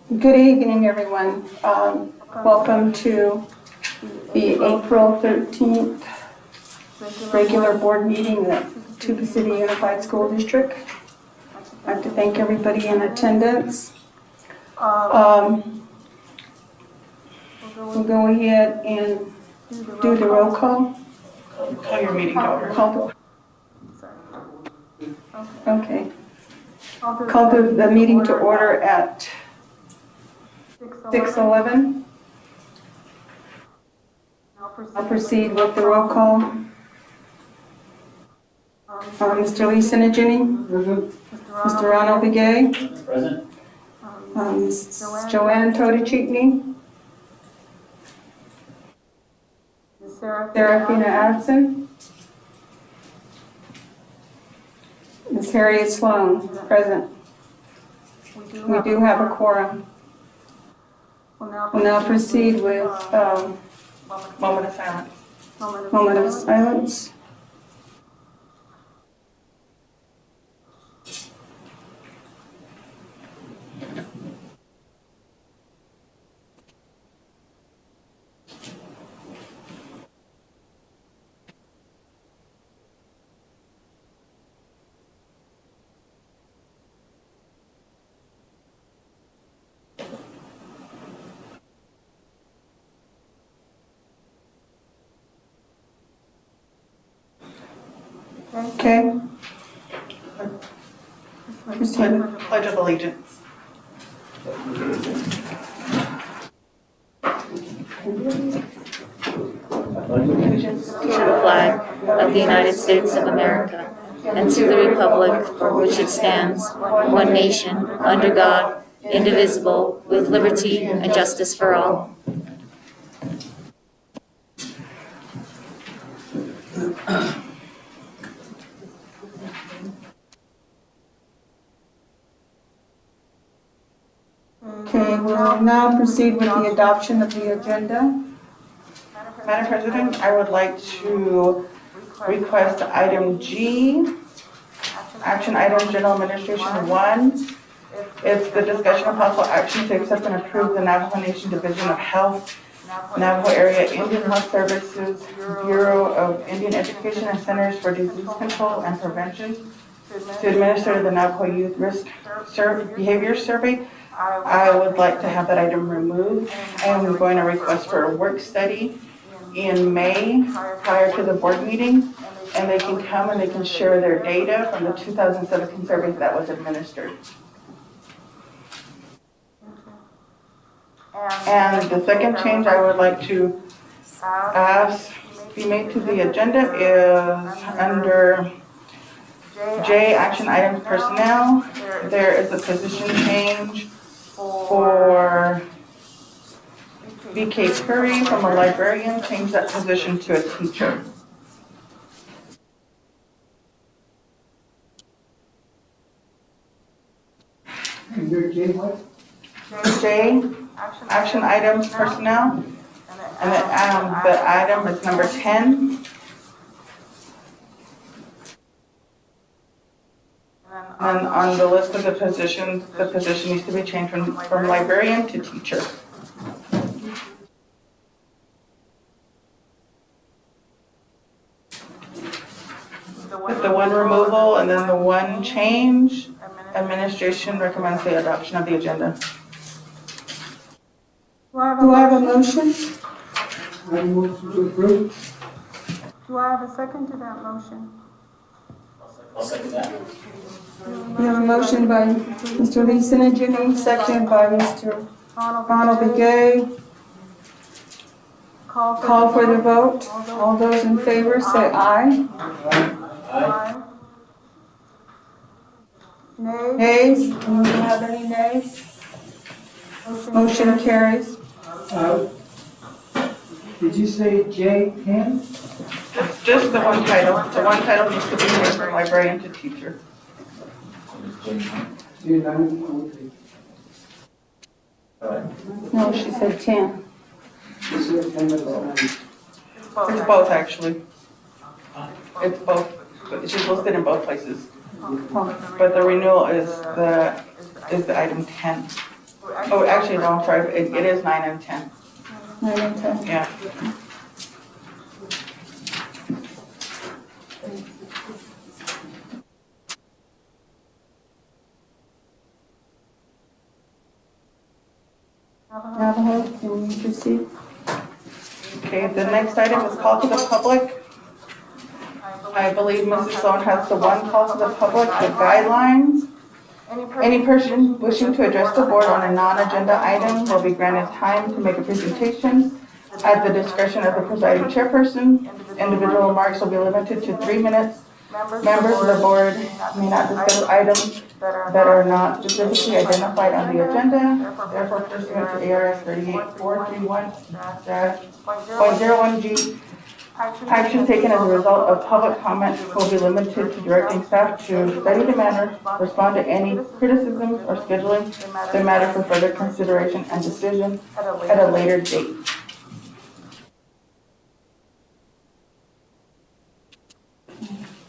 Good evening, everyone. Welcome to the April 13th regular board meeting at Tuba City Unified School District. I'd like to thank everybody in attendance. We'll go ahead and do the roll call. Call your meeting to order. Okay. Call the meeting to order at 6:11. I'll proceed with the roll call. Mr. Lee Sinigini. Mr. Ronald Begay. Present. Ms. Joanne Todichikni. Serafina Addison. Ms. Harriet Sloan, present. We do have a quorum. We'll now proceed with Moment of silence. moment of silence. Okay. Proceed. Pledge of Allegiance. To the flag of the United States of America and to the republic for which it stands, one nation, under God, indivisible, with liberty and justice for all. Okay, we'll now proceed with the adoption of the agenda. Madam President, I would like to request item G, action item General Administration 1. It's the discussion of possible action to accept and approve the Navajo Nation Division of Health, Navajo Area Indian Health Services, Bureau of Indian Education and Centers for Disease Control and Prevention to administer the Navajo Youth Risk Behavior Survey. I would like to have that item removed, and we're going to request for a work study in May prior to the board meeting, and they can come and they can share their data from the 2017 survey that was administered. And the second change I would like to ask be made to the agenda is under J, action items personnel. There is a position change for BK Curry from a librarian, change that position to a teacher. J, action items personnel, and the item is number 10. And on the list of the positions, the position needs to be changed from librarian to teacher. With the one removal and then the one change, administration recommends the adoption of the agenda. Do I have a motion? I move to approve. Do I have a second to that motion? I'll second that. We have a motion by Mr. Lee Sinigini, second by Mr. Ronald Begay. Call for the vote. All those in favor say aye. Aye. Nay? Nays? Anyone have any nays? Motion carries. Did you say J10? Just the one title. The one title needs to be changed from librarian to teacher. J9, okay. No, she said 10. You said 10 of the It's both, actually. It's both. She's listed in both places. But the renewal is the item 10. Oh, actually, no, I'm sorry, it is 9 and 10, 9 and 10. yeah. Navajo, can you proceed? Okay, the next item is call to the public. I believe Mrs. Sloan has the one call to the public, the guidelines. Any person wishing to address the board on a non-agenda item will be granted time to make a presentation at the discretion of the presiding chairperson. Individual remarks will be limited to 3 minutes. Members of the board may not discuss items that are not specifically identified on the agenda. Therefore, pursuant to ARS 38431.01G, action taken as a result of public comment will be limited to directing staff to study the matter, respond to any criticisms, or scheduling the matter for further consideration and decision at a later date.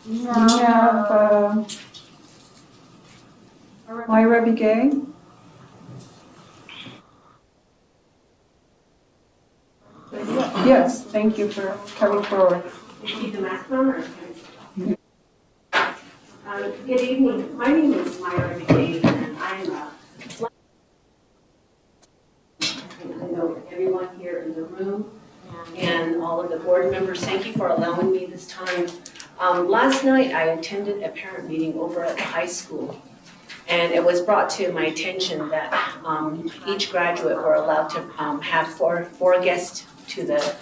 We have Myra Begay. Yes, thank you for coming forward. Keep the mask on or? Good evening. My name is Myra McCabe and I'm I know everyone here in the room and all of the board members, thank you for allowing me this time. Last night I attended a parent meeting over at the high school. And it was brought to my attention that each graduate were allowed to have four guests to the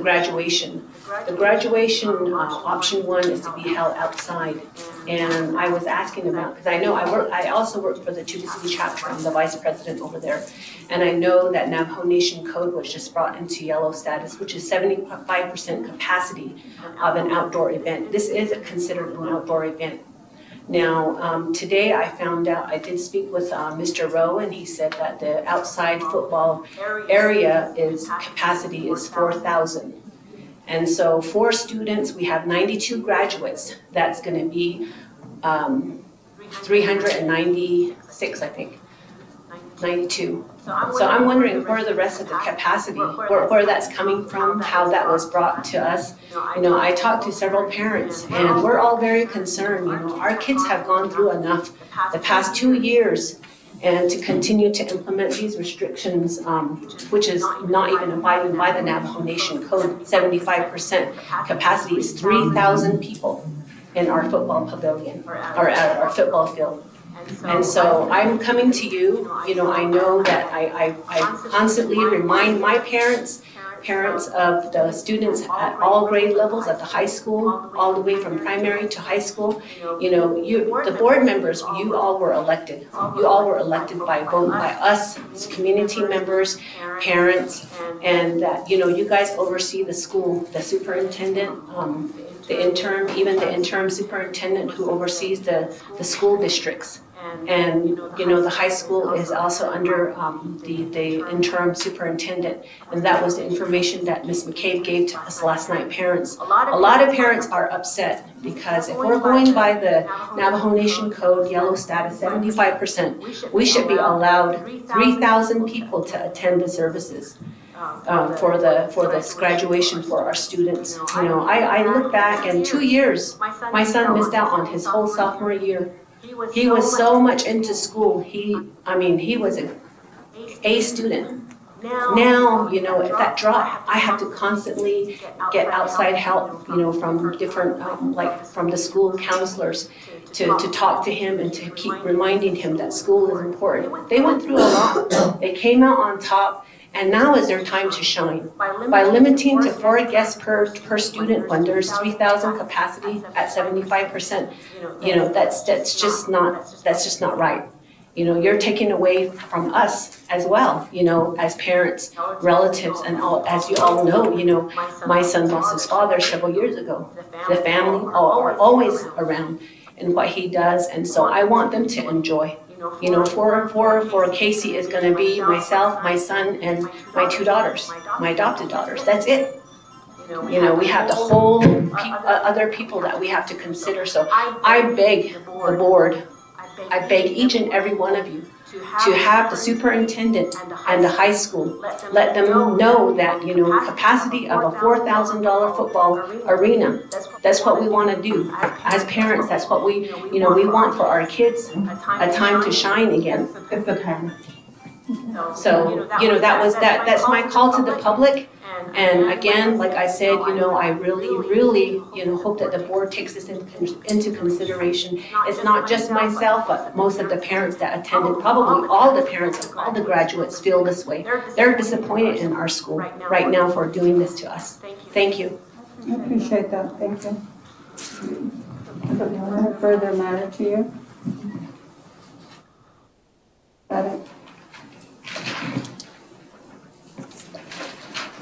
graduation. The graduation, option 1 is to be held outside. And I was asking about, because I know I also work for the Tuba City chapter. I'm the vice president over there. And I know that Navajo Nation Code was just brought into yellow status, which is 75% capacity of an outdoor event. This is considered an outdoor event. Now, today I found out, I did speak with Mr. Rowe, and he said that the outside football area capacity is 4,000. And so for students, we have 92 graduates. That's going to be 396, I think, 92. So I'm wondering where the rest of the capacity, where that's coming from, how that was brought to us. You know, I talked to several parents and we're all very concerned. You know, our kids have gone through enough the past 2 years, and to continue to implement these restrictions, which is not even abiding by the Navajo Nation Code. 75% capacity is 3,000 people in our football pavilion, or at our football field. And so I'm coming to you, you know, I know that I constantly remind my parents of the students at all grade levels at the high school, all the way from primary to high school. You know, the board members, you all were elected. You all were elected by vote by us, as community members, parents, and that, you know, you guys oversee the school, the superintendent, the interim, even the interim superintendent who oversees the school districts. And, you know, the high school is also under the interim superintendent. And that was the information that Ms. McCabe gave to us last night, parents. A lot of parents are upset because if we're going by the Navajo Nation Code, yellow status, 75%, we should be allowed 3,000 people to attend the services. For this graduation for our students. You know, I look back and 2 years, my son missed out on his whole sophomore year. He was so much into school. He was an A student. Now, you know, at that drop, I have to constantly get outside help, you know, from different, like from the school counselors to talk to him and to keep reminding him that school is important. They went through a lot. They came out on top. And now is their time to shine. By limiting to 4 guests per student when there's 3,000 capacity at 75%, you know, that's just not right. You know, you're taking away from us as well, you know, as parents, relatives, and all, as you all know, you know, my son lost his father several years ago. The family are always around in what he does, and so I want them to enjoy. You know, for Casey is going to be myself, my son, and my 2 daughters, my adopted daughters. That's it. You know, we have the whole other people that we have to consider. So I beg the board, I beg each and every one of you to have the superintendent and the high school let them know that, capacity of a $4,000 football arena, that's what we want to do. As parents, that's what we want for our kids, a time to shine again. It's the time. So, that's my call to the public. And again, like I said, I really, hope that the board takes this into consideration. It's not just myself, but most of the parents that attended, probably all the parents of all the graduates feel this way. They're disappointed in our school right now for doing this to us. Thank you. I appreciate that, thank you. Is there a further matter to you? Got it.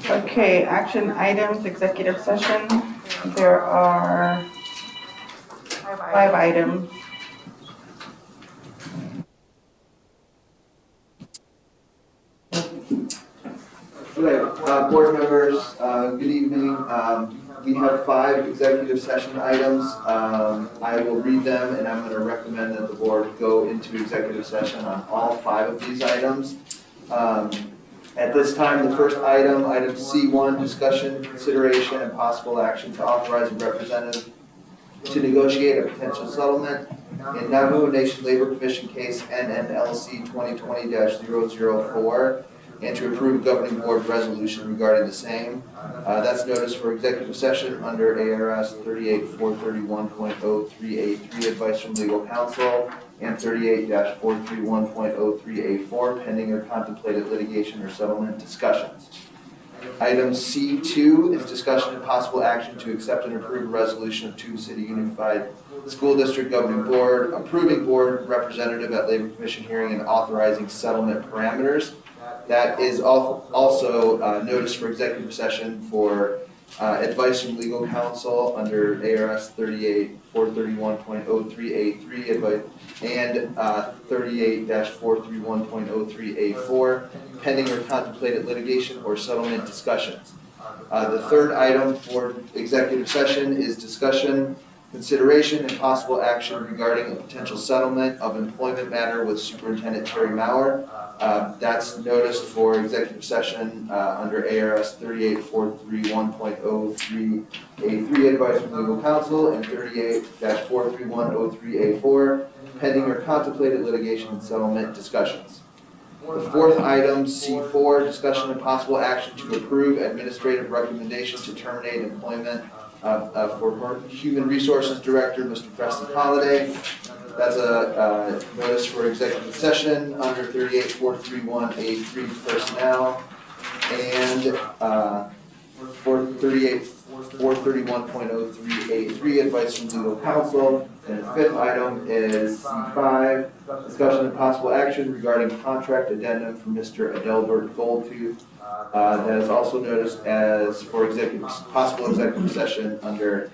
Okay, action items, executive session. There are 5 items. Okay, board members, good evening. We have 5 executive session items. I will read them and I'm going to recommend that the board go into executive session on all 5 of these items. At this time, the first item C1, discussion, consideration, and possible action to authorize a representative to negotiate a potential settlement in Navajo Nation Labor Commission case NNLC 2020-004 and to approve governing board resolution regarding the same. That's notice for executive session under ARS 38-431.03A3, advice from legal counsel, and 38-431.03A4, pending or contemplated litigation or settlement discussions. Item C2 is discussion and possible action to accept and approve a resolution of Tuba City Unified School District Governing Board, approving board representative at Labor Commission hearing and authorizing settlement parameters. That is also notice for executive session for advice from legal counsel under ARS 38-431.03A3 advice and 38-431.03A4, pending or contemplated litigation or settlement discussions. The third item for executive session is discussion, consideration, and possible action regarding a potential settlement of employment matter with Superintendent Terry Maurer. That's noticed for executive session under ARS 38-431.03A3, advice from legal counsel, and 38-431.03A4, pending or contemplated litigation and settlement discussions. The fourth item, C4, discussion and possible action to approve administrative recommendation to terminate employment for Human Resources Director, Mr. Preston Holliday. That's a notice for executive session under 38-431A3 personnel and for 38-431.03A3 advice from legal counsel. And the fifth item is C5, discussion and possible action regarding contract addendum for Mr. Adelbert Goldtooth. That is also noticed as for possible executive session under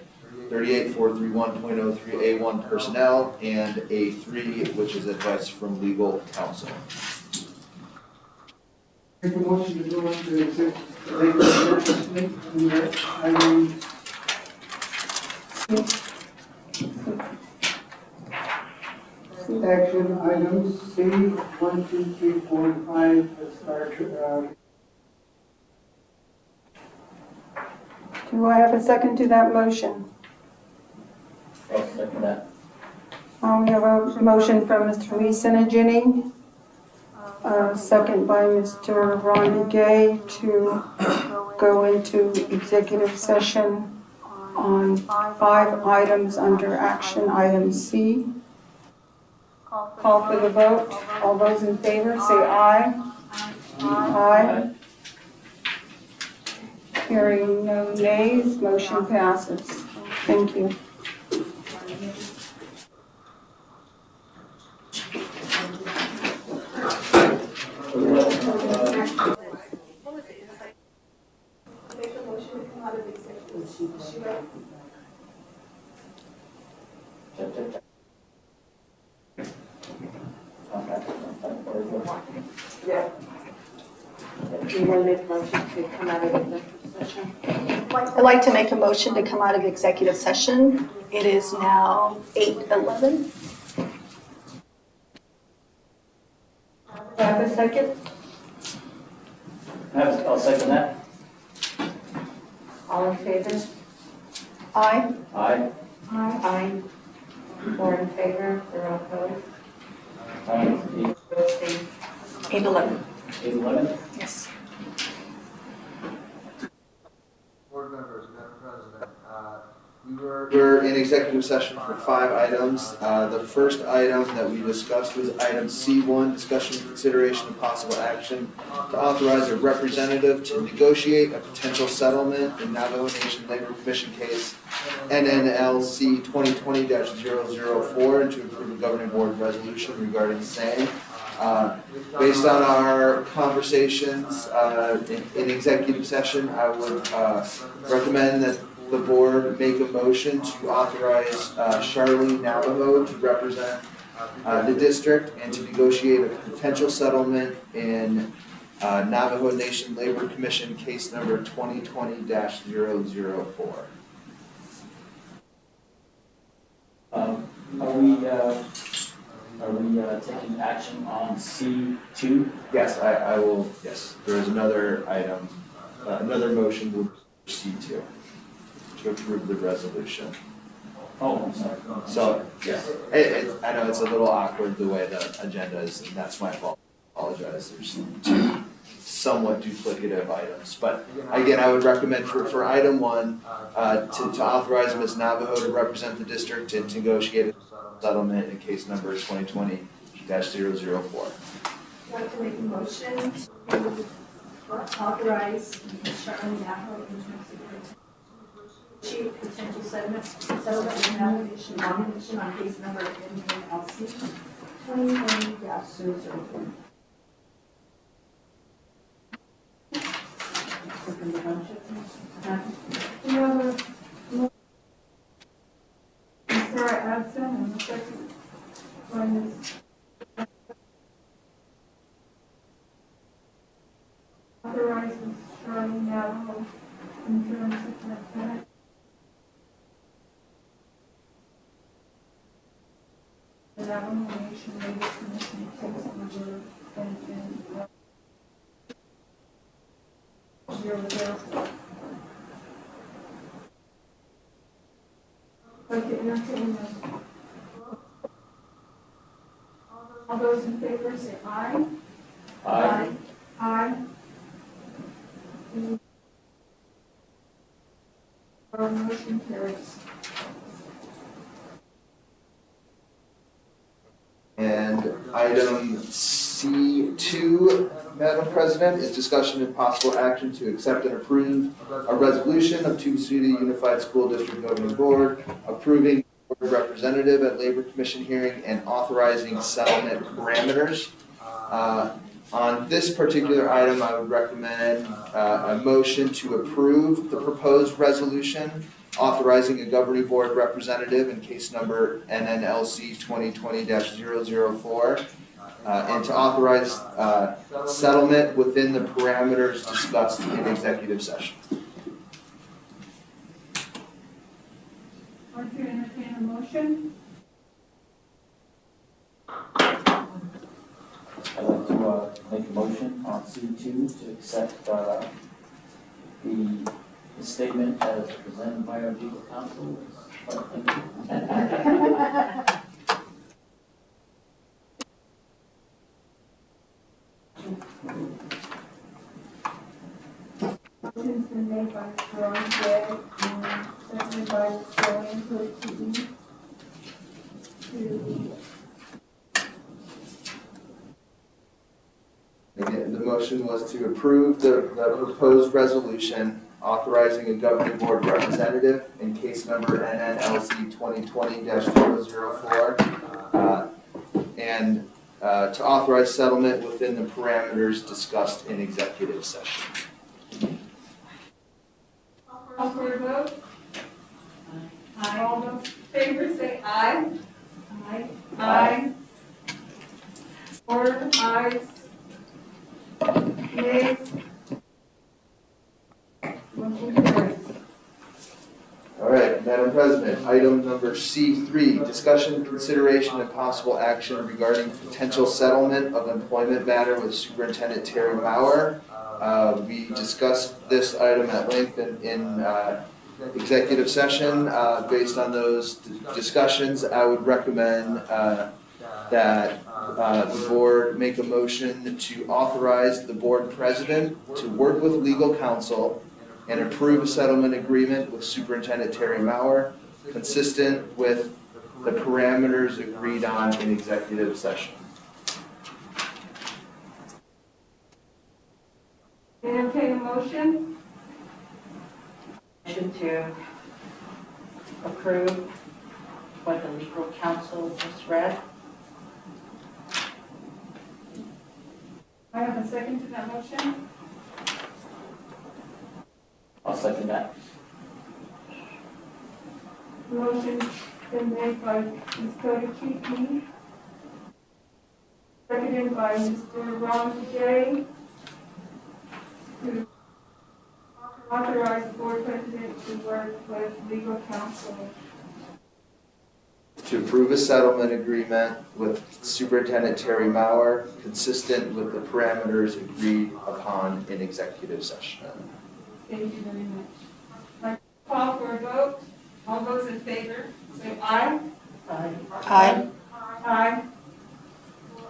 38-431.03A1 personnel and A3, which is advice from legal counsel. Make a motion to go into executive session. Action items C 1, 2, 3, 4, and 5 as start. Do I have a second to that motion? I'll second that. We have a motion from Mr. Lee Senegini, second by Mr. Ronnie Gay to go into executive session on 5 items under action item C. Call for the vote. All those in favor say aye. Aye. Hearing no nays, motion passes. Thank you. I'd like to make a motion to come out of executive session. It is now 8:11. I have a second? I'll second that. All in favor? Aye. Aye. Aye. Four in favor, or opposed? Aye. 8:11. 8:11. Yes. Board members, Madam President, we're in executive session for 5 items. The first item that we discussed was item C1, discussion and consideration of possible action to authorize a representative to negotiate a potential settlement in Navajo Nation Labor Commission case NNLC 2020-004 and to approve a governing board resolution regarding the same. Based on our conversations in executive session, I would recommend that the board make a motion to authorize Charlene Navajo to represent the district and to negotiate a potential settlement in Navajo Nation Labor Commission case number 2020-004. Are we taking action on C2? Yes, I will, yes, there is another item, another motion would proceed to approve the resolution. Oh, I'm sorry. So, yes, I know it's a little awkward the way the agenda is, and that's my fault. I apologize, there's 2 somewhat duplicative items. But again, I would recommend for item 1, to authorize Ms. Navajo to represent the district and to negotiate a settlement in case number 2020-004. I'd like to make a motion to authorize Charlene Navajo to achieve potential settlement with Navajo Nation on case number NNLC 2020-004. Sarah Adson, and the second one is authorizes Charlene Navajo in terms of lieutenant. The Navajo Nation Labor Commission case number 004. Like to entertain them. All those in favor say aye. Aye. Aye. Our motion carries. And item C2, Madam President, is discussion and possible action to accept and approve a resolution of Tuba City Unified School District Governing Board approving board representative at Labor Commission hearing and authorizing settlement parameters. On this particular item, I would recommend a motion to approve the proposed resolution authorizing a governing board representative in case number NNLC 2020-004 and to authorize settlement within the parameters discussed in executive session. I'd like to entertain a motion. I'd like to make a motion on C2 to accept the statement as presented by our legal counsel. Motion's been made by Ron Gregg and seconded by Joanne Hood Again, the motion was to approve the proposed resolution authorizing a governing board representative in case number NNLC 2020-004 and to authorize settlement within the parameters discussed in executive session. Call for a vote. Aye. All those in favor say aye. Aye. Aye. 4 ayes. Nays. Motion carries. All right, Madam President, item number C3, discussion, consideration, and possible action regarding potential settlement of employment matter with Superintendent Terry Mauer. We discussed this item at length in executive session. Based on those discussions, I would recommend that the board make a motion to authorize the board president to work with legal counsel and approve a settlement agreement with Superintendent Terry Mauer, consistent with the parameters agreed on in executive session. Entertain a motion? Motion to approve what the legal counsel just read. I have a second to that motion. I'll second that. Motion been made by Ms. Cody Cheeky, seconded by Mr. Ron J. To authorize the board president to work with legal counsel. To approve a settlement agreement with Superintendent Terry Mauer, consistent with the parameters agreed upon in executive session. Thank you very much. I call for a vote. All those in favor, say aye. Aye. Aye. Aye.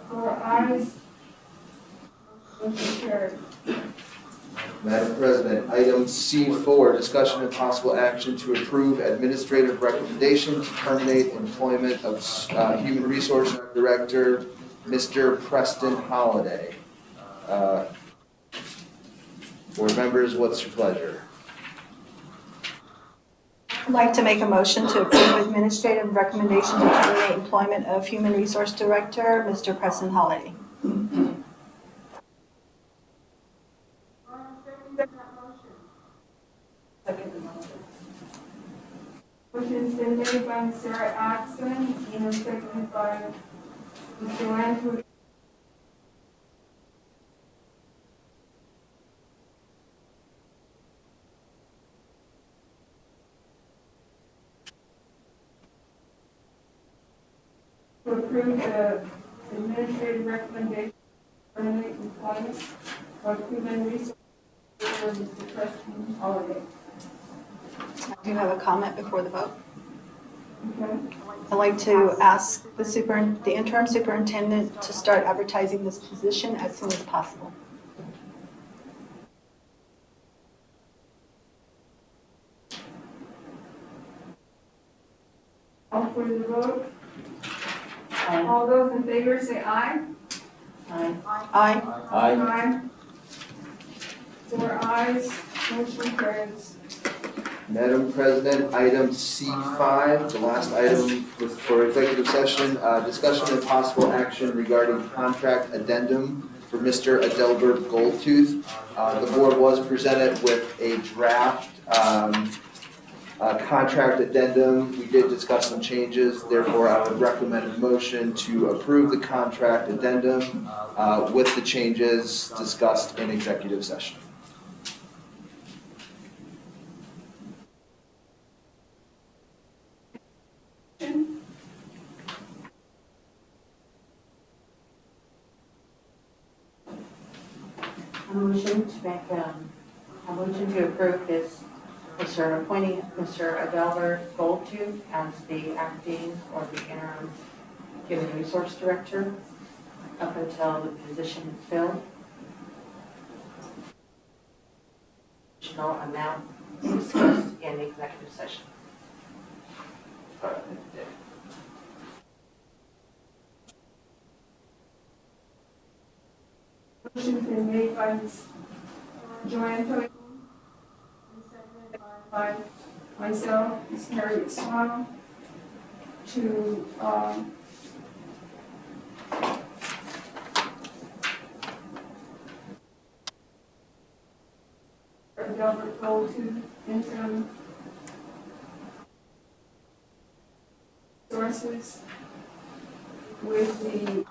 4 ayes. Motion carried. Madam President, item C4, discussion and possible action to approve administrative recommendation to terminate employment of Human Resource Director, Mr. Preston Holliday. Board members, what's your pleasure? I'd like to make a motion to approve administrative recommendation to terminate employment of Human Resource Director, Mr. Preston Holliday. Second the motion. Motion's been made by Ms. Sarah Axon and seconded by Ms. Joanne Hu. To approve the administrative recommendation to terminate employment of human resource for Mr. Preston Holiday. I do have a comment before the vote. Okay. I'd like to ask the interim superintendent to start advertising this position as soon as possible. All for the vote. Aye. All those in favor say aye. Aye. Aye. Aye. 4 ayes, motion carries. Madam President, item C5, the last item for executive session, discussion and possible action regarding contract addendum for Mr. Adelbert Goldtooth. The board was presented with a draft contract addendum. We did discuss some changes, therefore I would recommend a motion to approve the contract addendum with the changes discussed in executive session. A motion to make, a motion to approve is Mr. appointing Mr. Adelbert Goldtooth as the acting or the interim human resource director up until the position is filled. Additional amount discussed in executive session. Motion's been made by Ms. Joanne Toy, and seconded by myself, Ms. Harriet Swan, to, Delbert Goldtooth, interim sources with the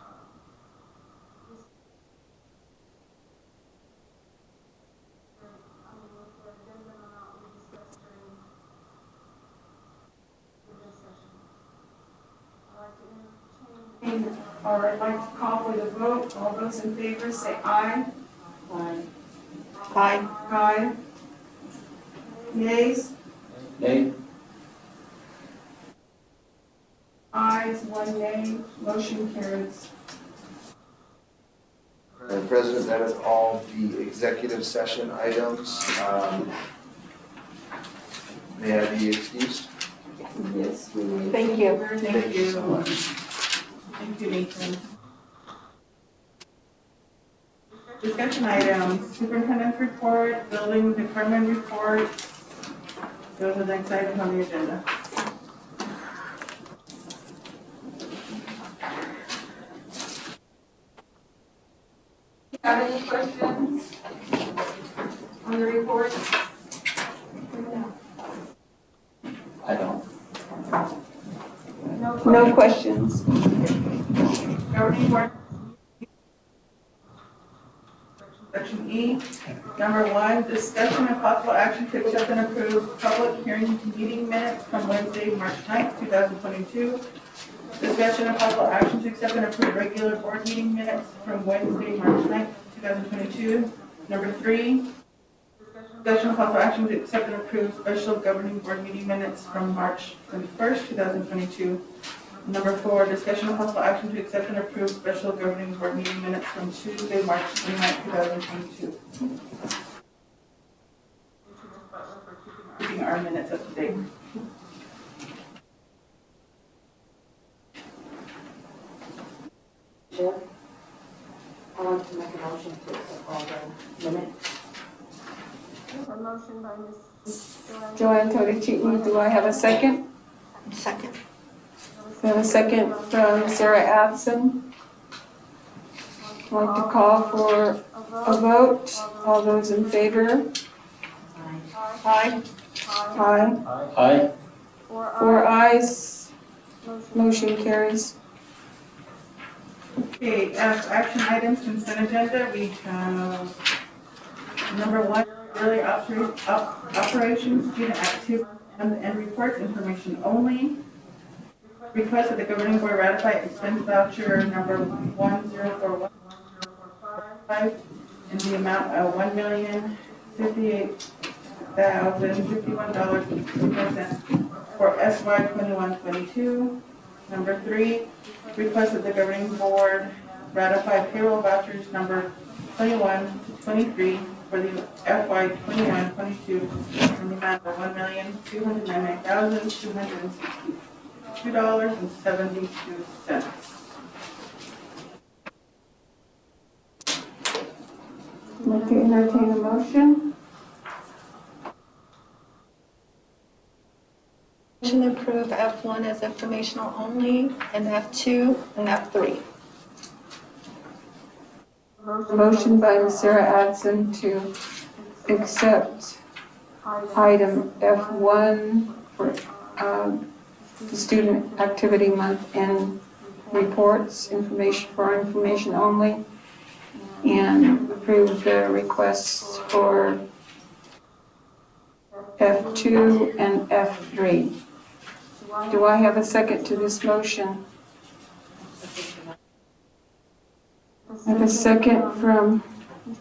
Or I'd like to call for the vote. All those in favor say aye. Aye. Aye. Aye. Nays? Nay? Ayes, 1 nay. Motion carries. Madam President, that is all the executive session items. May I be excused? Yes, we may. Thank you. Thank you. so much. Thank you, Nathan. Discussion items, superintendent's report, building department report. Those are the next items on the agenda. Have any questions on the report? I don't. No questions. Governing board. Section E, number 1, discussion and possible action to accept and approve public hearing meeting minutes from Wednesday, March 9th, 2022. Discussion and possible action to accept and approve regular board meeting minutes from Wednesday, March 9th, 2022. Number 3, discussion and possible action to accept and approve special governing board meeting minutes from March 21st, 2022. Number 4, discussion and possible action to accept and approve special governing board meeting minutes from Tuesday, March 29th, 2022. Keeping our minutes up to date. Jeff, I want to make a motion to accept all the minutes. A motion by Ms. Joanne Totechitney, do I have a second? Second. We have a second from Sarah Adson. I'd like to call for a vote. All those in favor? Aye. Aye. Aye? 4 ayes. Motion carries. Okay, as action items, consent agenda, we have number 1, daily operations, student activity and reports, information only. Request that the governing board ratify expense voucher number 104145 in the amount of $1,058,051.54 for SY 21-22. Number 3, request that the governing board ratify payroll vouchers number 21 to 23 for the FY 21-22 in the amount of $1,299,262.72. I'd like to entertain a motion. Motion to approve F1 as informational only, and F2 and F3. Motion by Ms. Sarah Adson to accept item F1 for the student activity month and reports, information for information only, and approve the requests for F2 and F3. Do I have a second to this motion? I have a second from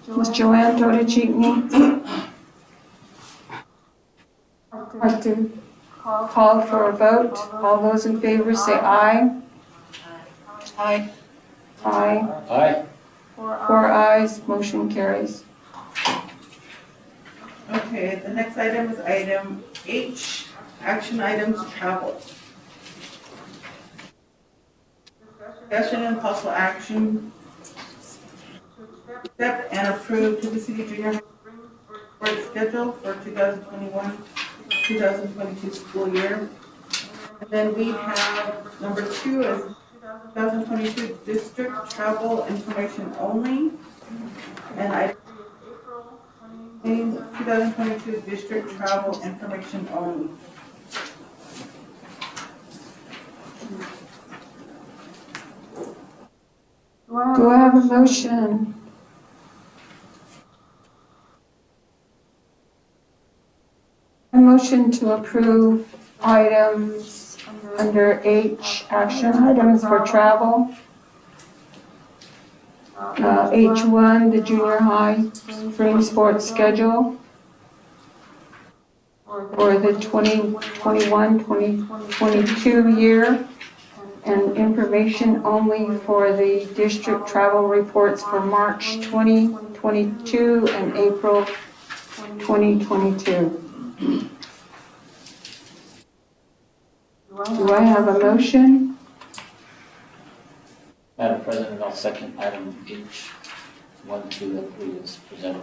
Ms. Joanne Totechitney. I'd like to call for a vote. All those in favor say aye. Aye. Aye. Aye? 4 ayes, motion carries. Okay, the next item is item H, action items, travel. Discussion and possible action accept and approve Tuba City Junior High sport schedule for 2021-2022 school year. And then we have number 2 is 2022 district travel information only. And item 2022 district travel information only. Do I have a motion? A motion to approve items Under H, action items for travel. H1, the junior high spring sports schedule for the 2021-2022 year, and information only for the district travel reports for March 2022 and April 2022. Do I have a motion? Madam President, I'll second item H, 1, 2, and 3 is presented.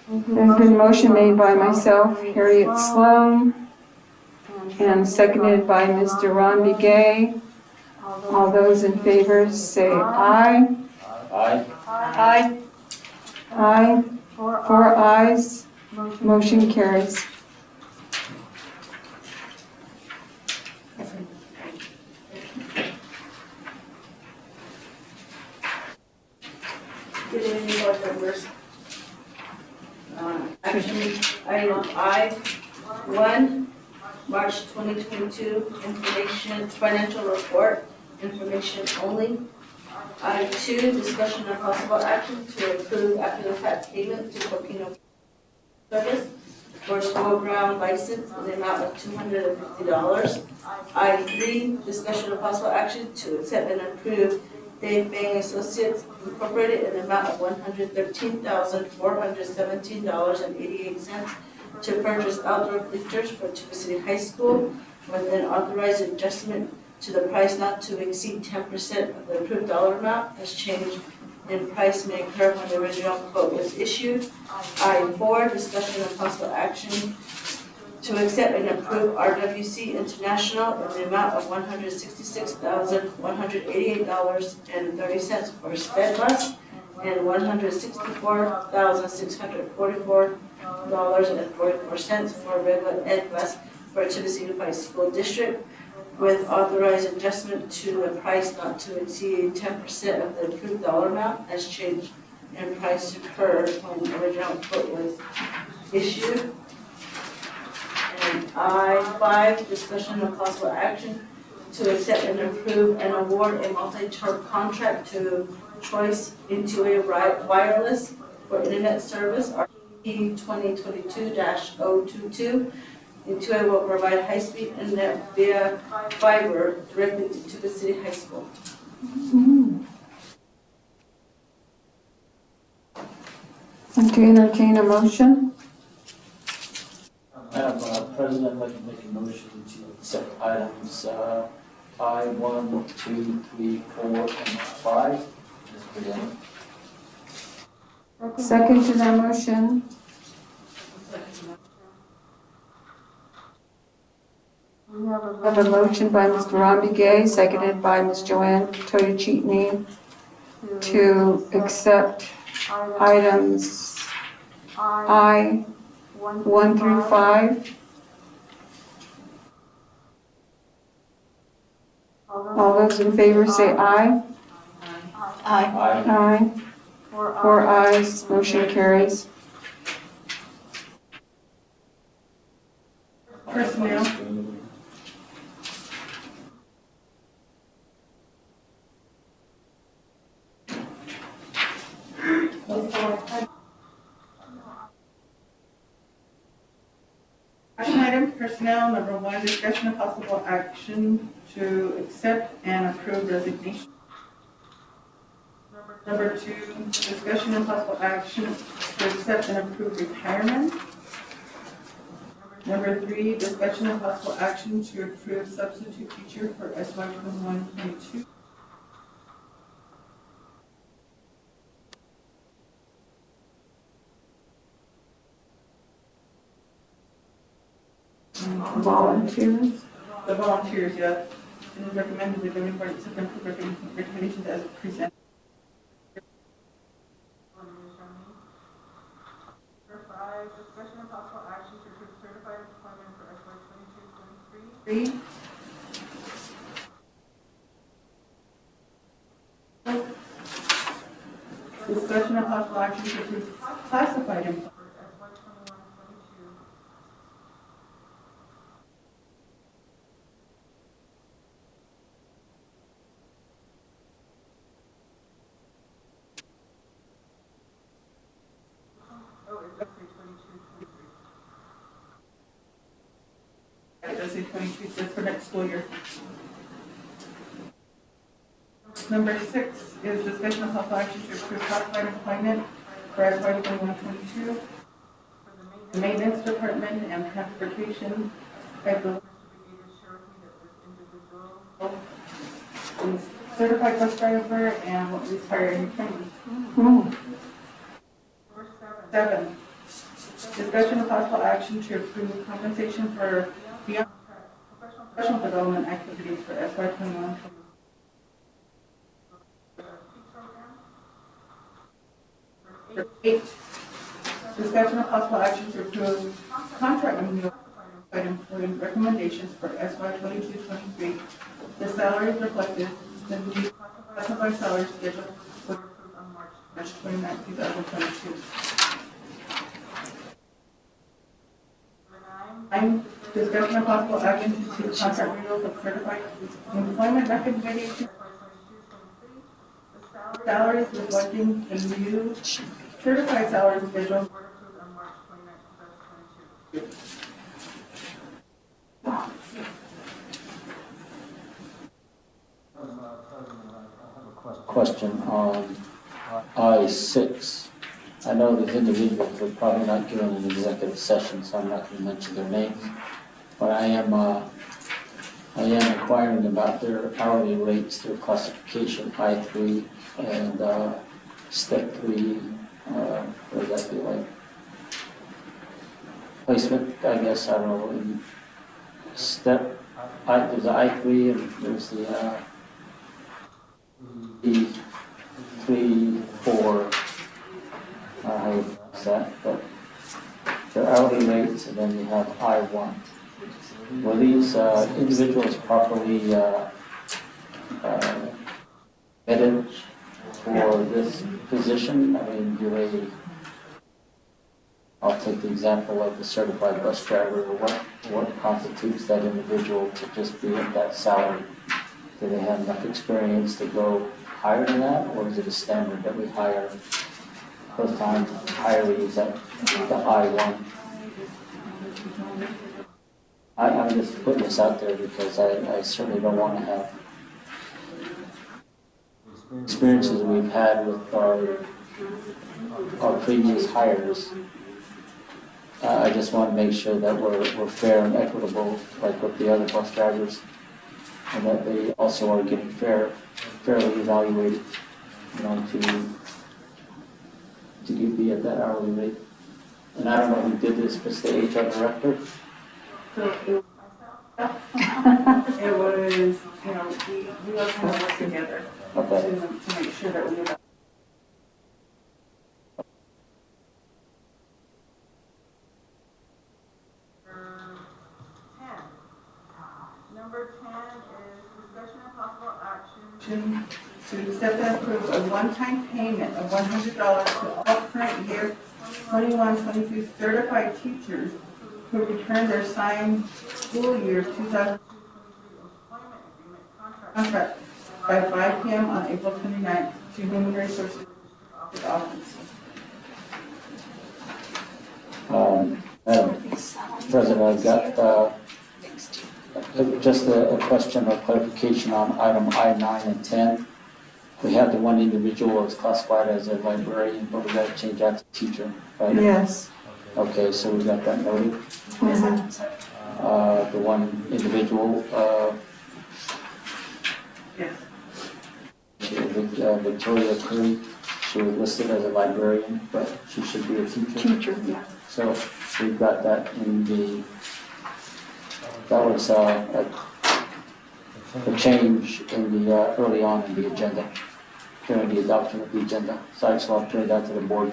There's been a motion made by myself, Harriet Sloan, and seconded by Mr. Ron Begay. All those in favor say aye. Aye. Aye. Aye. 4 ayes. Motion carries. Good evening, board members. Action item I-1, March 2022, information, financial report, information only. I-2, discussion of possible action to approve after-the-fact payment to Copino Service for school ground license in the amount of $250. I-3, discussion of possible action to accept and approve Dave Bang Associates Incorporated in the amount of $113,417.88 to purchase outdoor bleachers for Tuba City High School with an authorized adjustment to the price not to exceed 10% of the approved dollar amount as changed in price may occur when the original quote was issued. I-4, discussion of possible action to accept and approve RWC International in the amount of $166,188.30 for sped bus and $164,644.44 for regular ed bus for Tuba Unified School District with authorized adjustment to the price not to exceed 10% of the approved dollar amount as changed in price occurred when the original quote was issued. And I-5, discussion of possible action to accept and approve and award a multi-term contract to Choice Intuitive Wireless for internet service, RP 2022-022. Intuitive will provide high-speed internet via fiber directly to Tuba City High School. And to entertain a motion? Madam President, I'd like to make a motion to accept items I-1, 2, 3, 4, and 5 as presented. Second to that motion. We have a motion by Mr. Ron Begay, seconded by Ms. Joanne Toya-Cheatney to accept items I-1 through 5. All those in favor say aye. Aye. Aye. 4 ayes, motion carries. Personnel. Action items, personnel, number 1, discussion of possible action to accept and approve resignation. Number 2, discussion and possible action to accept and approve retirement. Number 3, discussion and possible action to approve substitute teacher for SY 21-22. Volunteers. The volunteers, yeah. It is recommended the governing board accept and approve recommendations as presented. Number 5, discussion of possible action to approve certified employment for FY 22-23. 3. Discussion of possible action to approve classified employment. City 22, just for next school year. Number 6 is discussion of possible action to approve classified employment for FY 21-22. The maintenance department and transportation, I believe, is certified bus driver and what require any training. 7, discussion of possible action to approve compensation for beyond professional development activities for FY 21. 8, discussion of possible action to approve contract renewal employee recommendations for SY 22-23. The salaries reflected in the classified salary schedule was approved on March 29, 2022. 9, discussion of possible action to contract renewals of certified employment recommendations. Salaries reflecting the new certified salary schedule were approved on March 29, 2022. Question on I-6. I know these individuals are probably not given an executive session, so I'm not going to mention their names. But I am inquiring about their hourly rates, their classification I-3 and step 3. What does that be like? Placement, I guess, I don't know. In step, there's the I-3 and there's the E3, 4. How you pronounce that, but their hourly rates, and then you have I-1. Were these individuals properly vetted for this position? I mean, do they, I'll take the example of the certified bus driver. What constitutes that individual to just be at that salary? Do they have enough experience to go higher than that, or is it a standard that we hire first time hirees at the I-1? I'm just putting this out there because I certainly don't want to have experiences we've had with our previous hires. I just want to make sure that we're fair and equitable, like with the other bus drivers, and that they also are getting fairly evaluated, to be at that hourly rate. And I don't know who did this, but it's the HR director. So it was, we all kind of work together to make sure that we have. Number 10 is discussion of possible action to accept and approve a one-time payment of $100 to all current year 21-22 certified teachers who returned their signed school year 2022 employment agreement contract by 5 p.m. on April 29th to Human Resources Office. Madam President, I've got just a question or clarification on item I-9 and 10. We have the one individual that's classified as a librarian, but we got to change that to teacher, right? Yes. Okay, so we got that noted. The one individual, Yes. Victoria Curry, she was listed as a librarian, but she should be a teacher. Teacher, yeah. So we've got that in that was a change in the early on in the agenda, during the adoption of the agenda. So I just want to turn that to the board.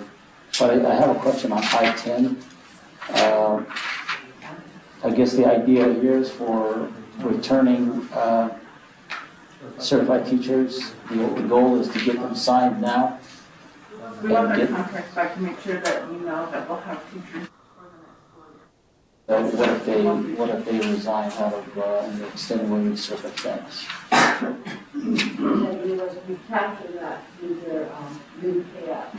But I have a question on I-10. I guess the idea here is for returning certified teachers. The goal is to get them signed now. We want their contracts back to make sure that we know that we'll have teachers for the next school year. What if they resign out of an extenuating circumstance? We capture that through their new pay app.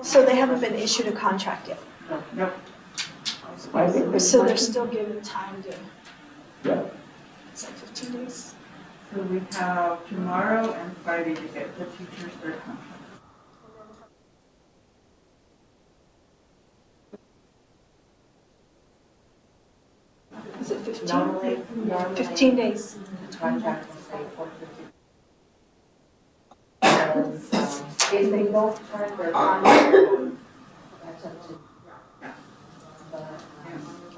So they haven't been issued a contract yet? Nope. I think this So they're motion. still given time to. Yeah. Is that 15 days? So we have tomorrow and Friday to get the teachers their contract. Is it 15? Normally, 15 days. the contract will say 450. And, if they don't turn their contract, that's up to. But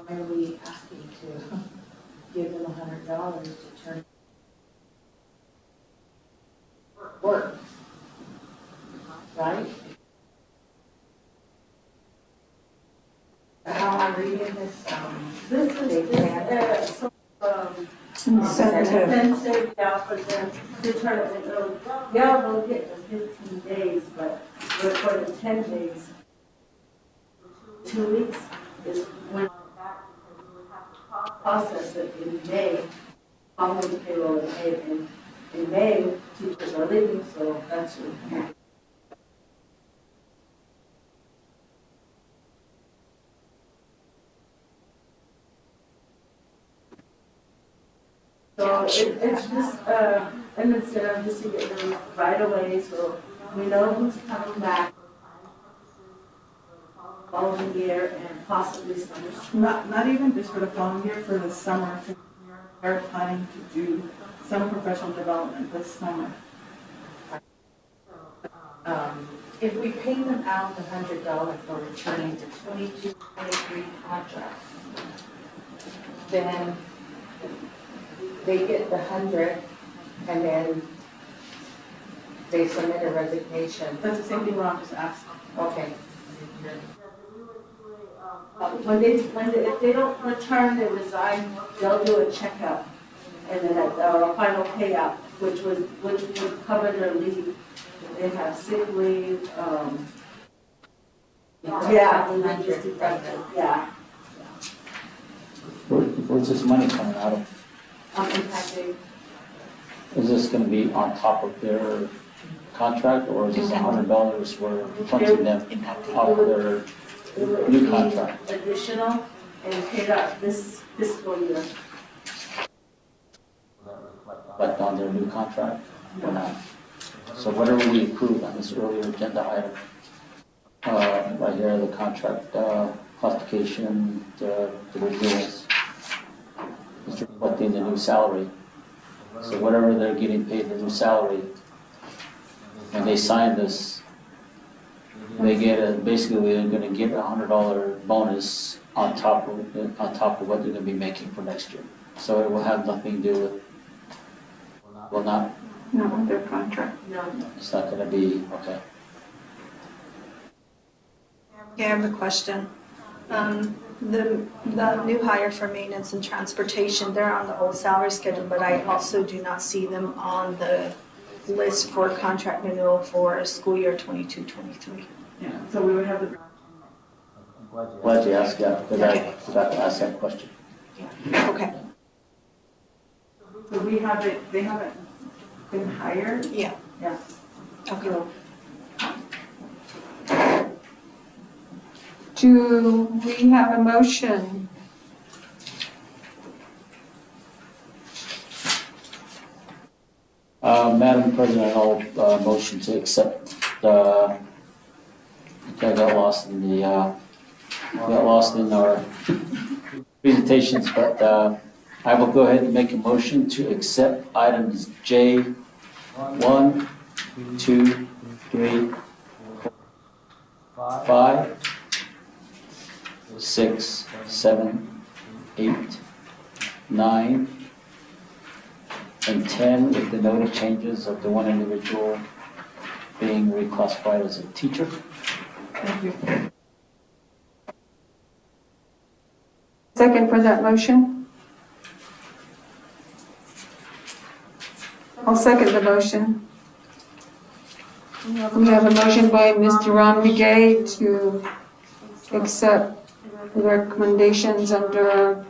why are we asking to give them $100 to turn work? Right? How I'm reading this, This is, Incentive. incentive, yeah, for them to turn it in. Yeah, we'll get the 15 days, but we're for the 10 days. 2 weeks is when process it in May, following payroll in May, and in May, teachers are leaving, so that's your. So it's just, an incentive just to get them right away, so we know who's coming back following year and possibly summer. Not even just for the following year, for the summer. They're planning to do some professional development this summer. if we pay them out the $100 for returning to 22, 23 contracts, then they get the 100 and then they submit a resignation. That's the same thing Ron just asked. Okay. If they don't return, they resign, they'll do a checkout and then a final payout, which would cover their leave. They have sick leave, yeah, and then just effective, yeah. Where's this money coming out of? Impacting, Is this gonna be on top of their contract, or is this $100 we're funding them off of their it would new be contract? additional and paid out this fiscal year. Like on their new contract or not? So whatever we approved on this earlier agenda item, right here, the contract, classification, the renewals, is reflecting the new salary. So whatever they're getting paid the new salary, when they sign this, they get basically they're gonna get a $100 bonus on top of what they're gonna be making for next year. So it will have nothing to do with, will not, No, their contract. No, it's not gonna be, okay. Yeah, I have a question. The new hire for maintenance and transportation, they're on the old salary schedule, but I also do not see them on the list for contract renewal for school year 22-23. Yeah, so we would have the, Glad you asked, yeah, because I forgot to ask that question. Okay, so we have it, they haven't been hired. yeah, Yeah. okay. Do we have a motion? Madam President, I'll motion to accept the, I got lost in our presentations, but I will go ahead and make a motion to accept items J 1, 2, 3, 5, 6, 7, 8, 9, and 10 with the noted changes of the one individual being reclassified as a teacher. Thank you. Second for that motion? I'll second the motion. We have a motion by Mr. Ron Begay to accept the recommendations under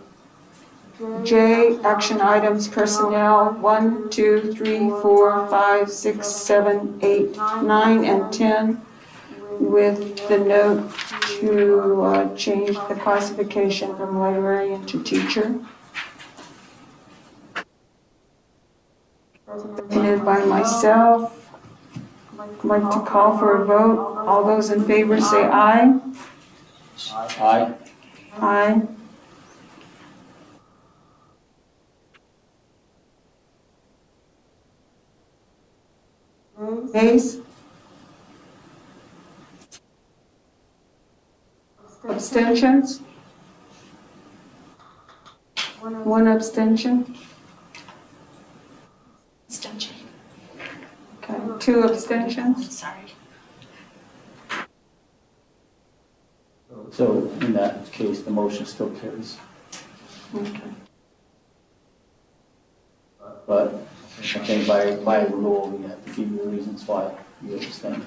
J, action items, personnel, 1, 2, 3, 4, 5, 6, 7, 8, 9, and 10, with the note to change the classification from librarian to teacher. Seconded by myself. I'd like to call for a vote. All those in favor say aye. Aye. Aye. Ayes? Abstentions? One abstention? Abstention. Okay, two abstentions? Sorry. So in that case, the motion still carries. Okay. But I think by rule, we have to give you reasons why you abstain.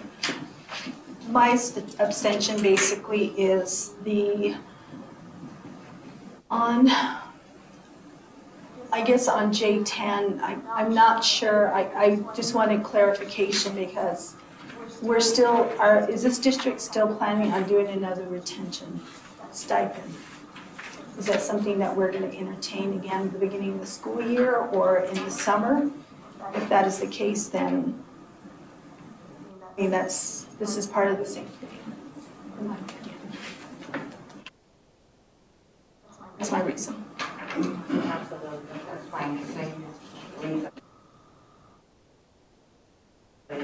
My abstention basically is I guess on J10, I'm not sure, I just wanted clarification because we're still, is this district still planning on doing another retention stipend? Is that something that we're going to entertain again at the beginning of the school year or in the summer? If that is the case, then I mean, this is part of the same thing. in my opinion. That's my reason. Absolutely, that's fine, same reason. They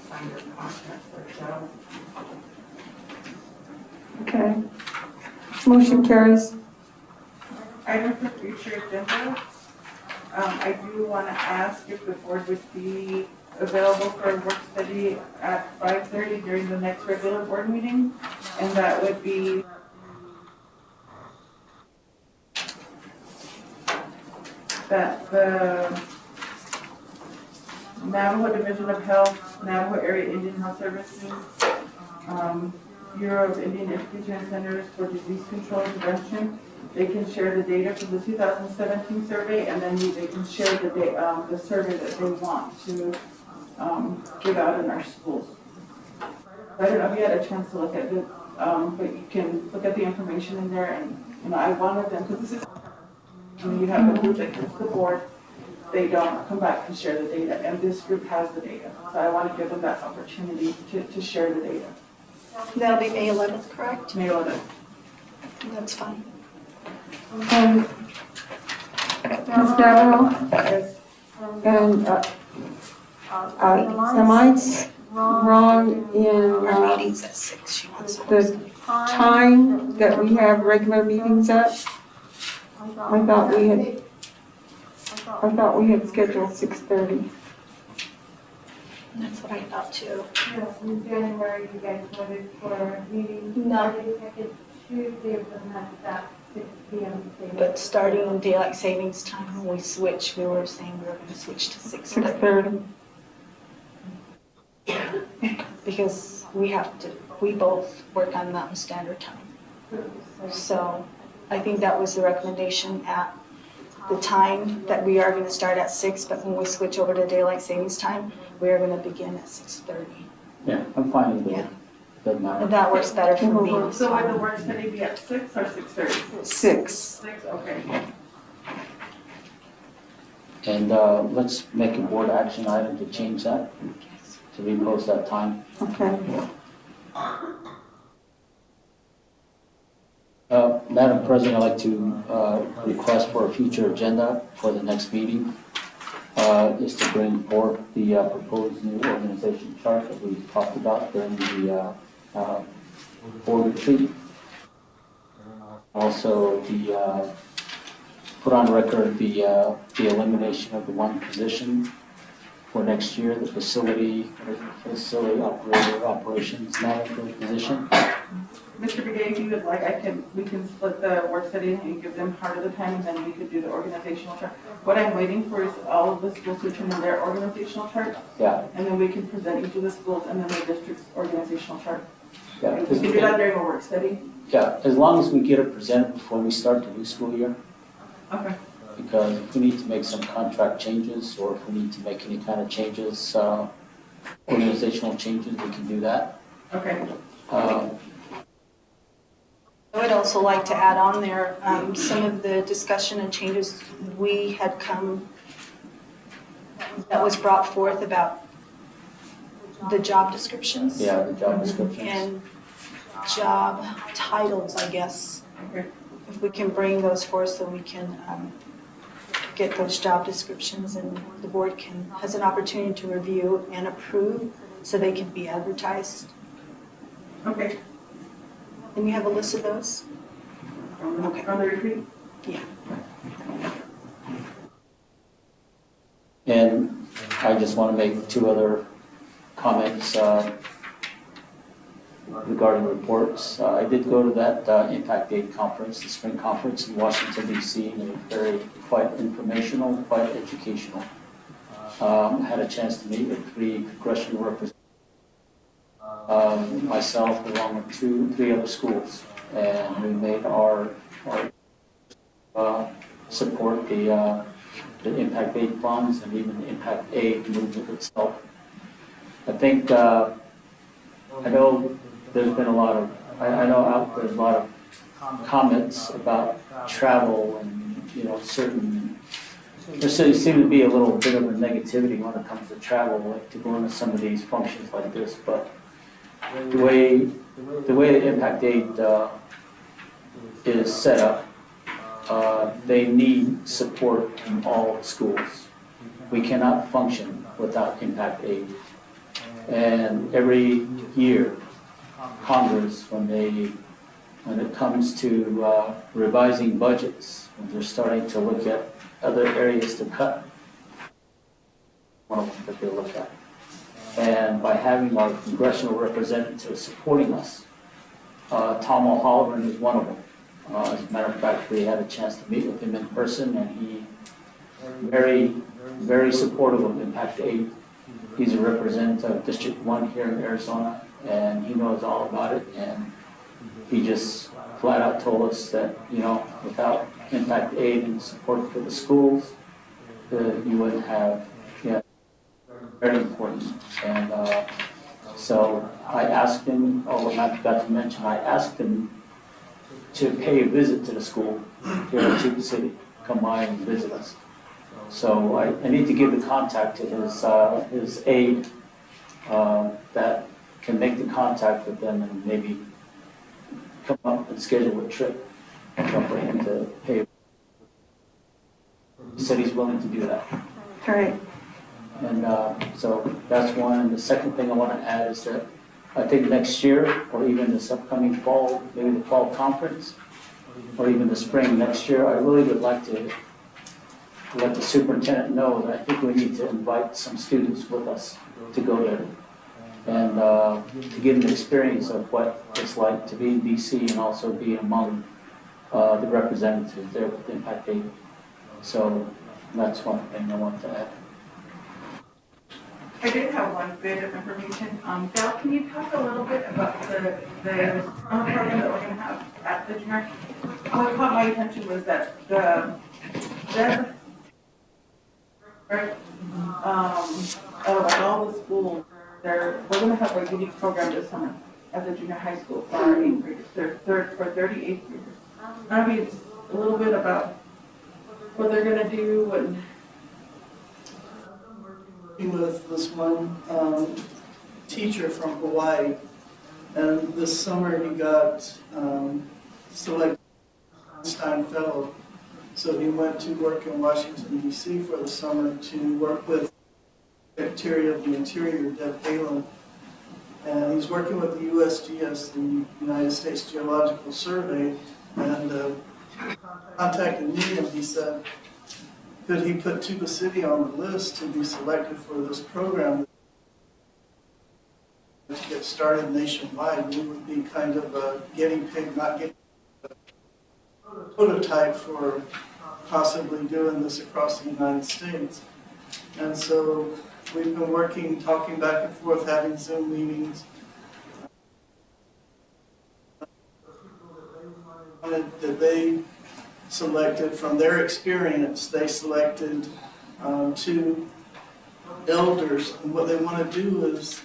signed their contract for a job. Okay. Motion carries. Item for future agenda. I do want to ask if the board would be available for a work study at 5:30 during the next regular board meeting. And that would be that the Navajo Division of Health, Navajo Area Indian Health Services, Bureau of Indian Education Centers for Disease Control and Prevention, they can share the data from the 2017 survey, and then they can share the survey that they want to give out in our schools. I don't know if you had a chance to look at it, but you can look at the information in there, and I wanted them, because this is, you have a group that comes to the board, they don't come back and share the data, and this group has the data. So I want to give them that opportunity to share the data. That'll be May 11th, correct? May 11th. That's fine. Ms. Navarro Yes. and am I wrong in Our meeting's at 6. She wants the time that we have regular meetings at? I thought we had scheduled 6:30. That's what I thought too. Yes, in January, you guys voted for a meeting. No. Second Tuesday of the month at 6 p.m. But starting in daylight savings time, when we switched, we were saying we were going to switch to 6:30. 6:30. Because we both work on Mountain Standard Time. So I think that was the recommendation at the time that we are going to start at 6, but when we switch over to daylight savings time, we are going to begin at 6:30. Yeah, I'm fine with Yeah. it. Doesn't matter. And that works better for me. So would the work study be at 6 or 6:30? 6. 6, okay. And let's make a board action item to change that, to repost that time. Okay. Madam President, I'd like to request for a future agenda for the next meeting, is to bring forth the proposed new organization chart that we talked about during the board retreat. Also, put on record the elimination of the one position for next year, the facility operator operations manager position. Mr. Brigade, if you would like, we can split the work study and give them part of the time, and then we could do the organizational chart. What I'm waiting for is all of the schools to turn in their organizational chart, Yeah, and then we can present each of the schools and then the district's organizational chart. yeah. We can do that during a work study. Yeah, as long as we get it presented before we start the new school year, Okay. because if we need to make some contract changes, or if we need to make any kind of changes, organizational changes, we can do that. Okay. also like to add on there, some of the discussion and changes that was brought forth about the job descriptions. Yeah, the job descriptions. And job titles, I guess. If we can bring those forth so we can get those job descriptions and the board has an opportunity to review and approve so they can be advertised. Okay. And you have a list of those? Okay. On the retreat? Yeah. And I just want to make two other comments regarding reports. I did go to that Impact Aid conference, the spring conference in Washington, D.C. and it was quite informational, quite educational. Had a chance to meet with 3 congressional representatives, myself along with 3 other schools, and we made our support the Impact Aid funds and even the Impact Aid movement itself. I think, I know there's been a lot of, there's a lot of comments about travel and, there seems to be a little bit of a negativity when it comes to travel, like to go into some of these functions like this, but the way the Impact Aid is set up, they need support from all schools. We cannot function without Impact Aid. And every year, Congress, when it comes to revising budgets, when they're starting to look at other areas to cut, one of them that they look at. And by having our congressional representatives supporting us, Tom O'Halloran is one of them. As a matter of fact, we had a chance to meet with him in person, and he very, very supportive of Impact Aid. He's a representative of District 1 here in Arizona, and he knows all about it, and he just flat out told us that, without Impact Aid and support for the schools, you wouldn't have, very important. And so I asked him, I forgot to mention, I asked him to pay a visit to the school here in Tuba City, come by and visit us. So I need to give the contact to his aide that can make the contact with them and maybe come up and schedule a trip for him to pay. He said he's willing to do that. All right. And so that's one. And the second thing I want to add is that I think next year, or even this upcoming fall, maybe the fall conference, or even the spring next year, I really would like to let the superintendent know that I think we need to invite some students with us to go there and to get an experience of what it's like to be in DC and also be among the representatives there with Impact Aid. So that's one thing I want to add. I did have one bit of information. Val, can you talk a little bit about the summer program that we're going to have at the junior? What caught my attention was that like all the schools, we're going to have a unique program this summer at the junior high school for our 8th graders, for 38th graders. I mean, a little bit about what they're going to do and with this one teacher from Hawaii, and this summer he got selected Einstein Fellow. So he went to work in Washington, D.C. for the summer to work with Secretary of the Interior, Deb Haaland. And he's working with the USGS, the United States Geological Survey, and contacted me and he said, could he put Tuba City on the list to be selected for this program to get started nationwide? We would be kind of a guinea pig, not getting a prototype for possibly doing this across the United States. And so we've been working, talking back and forth, having Zoom meetings. That they selected from their experience, they selected 2 elders, and what they want to do is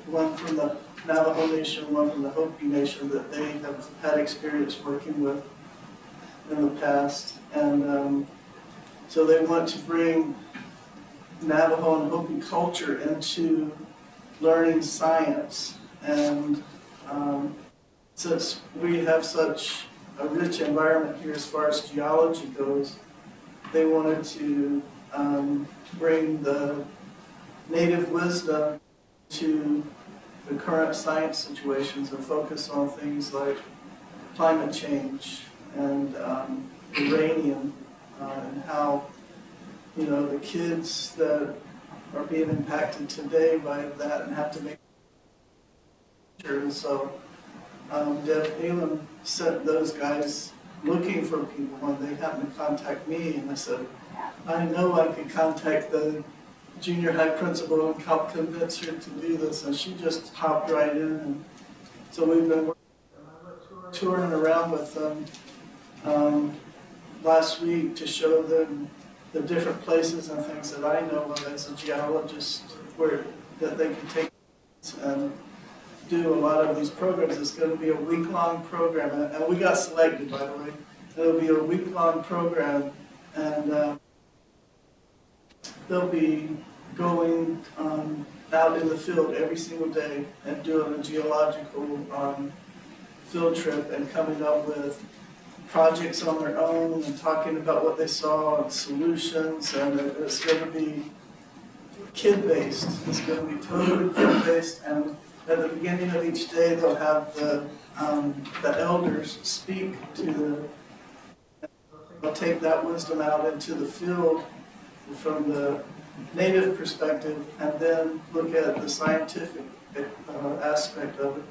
one from the Navajo Nation, one from the Hopi Nation that they have had experience working with in the past. And so they want to bring Navajo and Hopi culture into learning science. And since we have such a rich environment here as far as geology goes, they wanted to bring the native wisdom to the current science situations and focus on things like climate change and uranium and how, you know, the kids that are being impacted today by that and have to make sure. And so Deb Halen sent those guys looking for people, and they happened to contact me, and I said, I know I could contact the junior high principal and help convince her to do this, and she just hopped right in. And so we've been touring around with them last week to show them the different places and things that I know of as a geologist where that they can take and do a lot of these programs. It's going to be a week-long program, and we got selected, by the way. It'll be a week-long program, and they'll be going out in the field every single day and doing a geological field trip and coming up with projects on their own and talking about what they saw and solutions. And it's going to be kid-based. It's going to be totally kid-based. And at the beginning of each day, they'll have the elders speak to they'll take that wisdom out into the field from the native perspective and then look at the scientific aspect of it.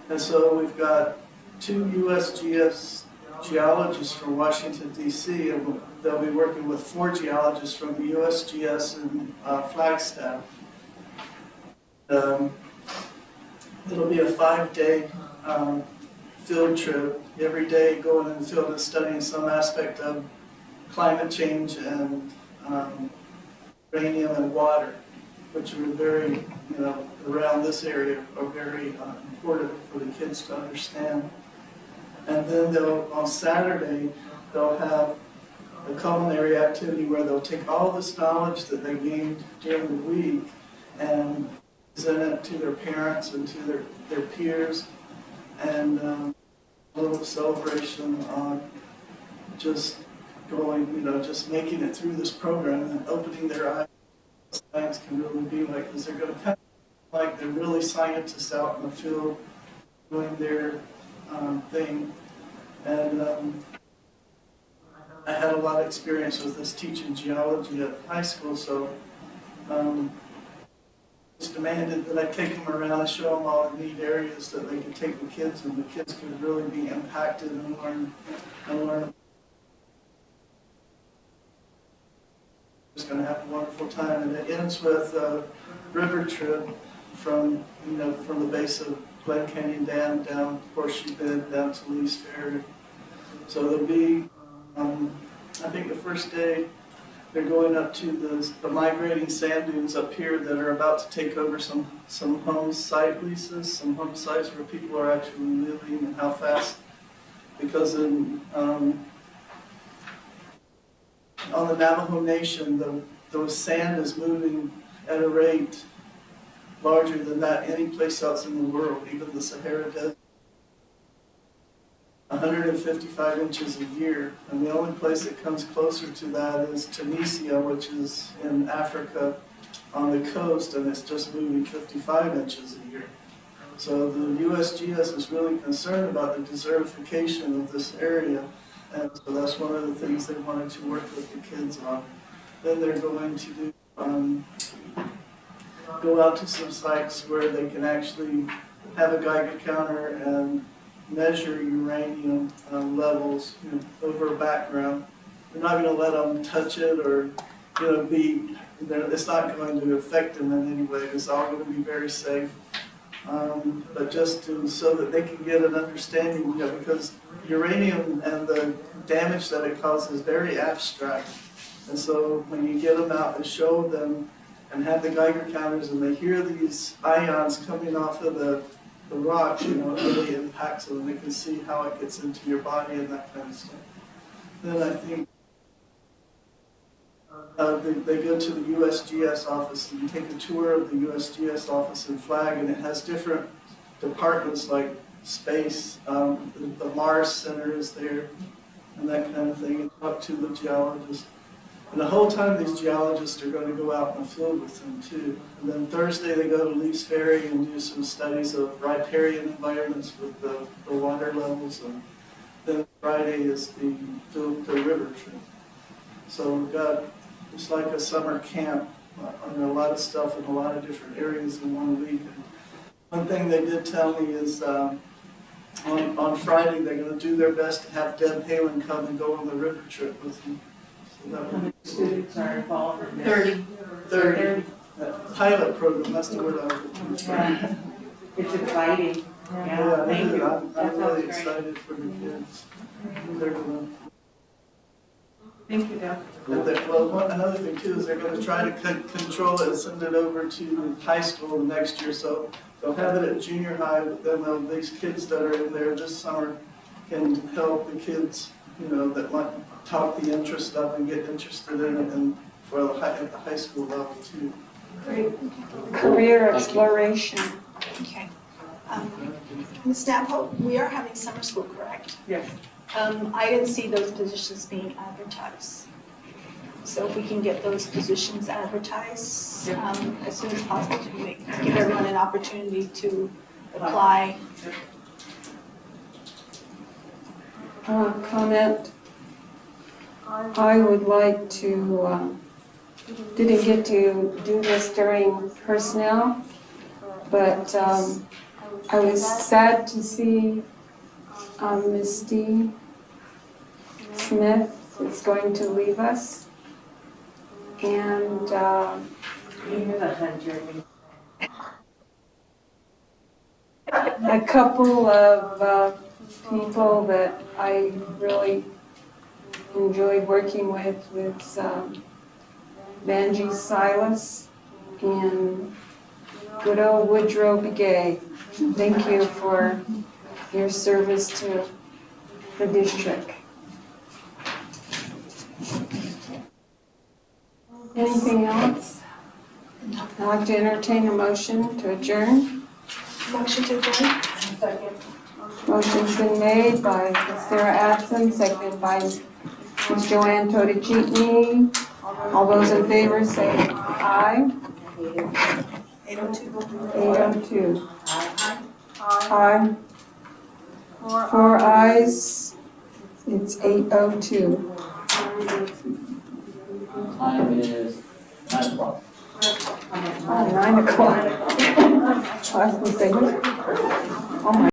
And so we've got 2 USGS geologists from Washington, D.C., and they'll be working with 4 geologists from the USGS in Flagstaff. It'll be a 5-day field trip, every day going in the field and studying some aspect of climate change and uranium and water, which are very, you know, around this area are very important for the kids to understand. And then on Saturday, they'll have a culinary activity where they'll take all this knowledge that they gained during the week and present it to their parents and to their peers, and a little celebration on just going, you know, just making it through this program and opening their eyes. Science can really be like, because they're going to kind of like they're really scientists out in the field doing their thing. And I had a lot of experience with this teaching geology at high school, so it's demanded that I take them around and show them all the neat areas that they can take the kids, and the kids can really be impacted and learn. Just going to have a wonderful time, and it ends with a river trip from the base of Glen Canyon Dam down Horseshoe Bend down to Lee's Ferry. So there'll be, I think the first day they're going up to the migrating sand dunes up here that are about to take over some home site leases, some home sites where people are actually living, and how fast, because on the Navajo Nation, the sand is moving at a rate larger than that any place else in the world, even the Sahara Desert. 155 inches a year, and the only place that comes closer to that is Tunisia, which is in Africa on the coast, and it's just moving 55 inches a year. So the USGS is really concerned about the desertification of this area, and so that's one of the things they wanted to work with the kids on. Then they're going to do go out to some sites where they can actually have a Geiger counter and measure uranium levels, you know, over a background. They're not going to let them touch it, or it's not going to affect them in any way. It's all going to be very safe. But just so that they can get an understanding, you know, because uranium and the damage that it causes is very abstract. And so when you get them out and show them and have the Geiger counters and they hear these ions coming off of the the rocks, it really impacts them, and they can see how it gets into your body and that kind of stuff. Then I think they go to the USGS office, and you take a tour of the USGS office in Flag, and it has different departments like space, the Mars Center is there, and that kind of thing, and talk to the geologists. And the whole time, these geologists are going to go out in the field with them too. And then Thursday, they go to Lee's Ferry and do some studies of riparian environments with the water levels. And then Friday is the river trip. So we've got, it's like a summer camp on a lot of stuff in a lot of different areas in 1 week. And one thing they did tell me is on Friday, they're going to do their best to have Deb Halen come and go on the river trip with them. How many students are involved in this? 30. Pilot program, that's the word I was looking for. Yeah. It's exciting. Yeah, Thank you. I'm That really sounds great. excited for the kids. They're gonna, Thank you, Deb. another thing too is they're gonna try to control it and send it over to high school next year. So they'll have it at junior high, but then these kids that are in there this summer can help the kids, that want to talk the interest up and get interested in it, and at the high school level too. Career exploration. Okay. Ms. Stanhope, we are having summer school, correct? Yes. I didn't see those positions being advertised. So if we can get those positions advertised as soon as possible to give everyone an opportunity to apply. Comment. I would like to, didn't get to do this during personnel, but I was sad to see Misty Smith is going to leave us. And You hear that, then, Jeremy? a couple of people that I really enjoyed working with was Vanjie Silas and good old Woodrow Begay. Thank you for your service to the district. Anything else? I'd like to entertain a motion to adjourn. Motion to adjourn? Motion's been made by Ms. Sarah Atson, seconded by Ms. Joanne Totachitni. All those in favor say aye. 8:02. 8:02. Aye. 4 ayes. It's 8:02. Time is 9 o'clock. Oh, 9 o'clock. I was gonna say, oh my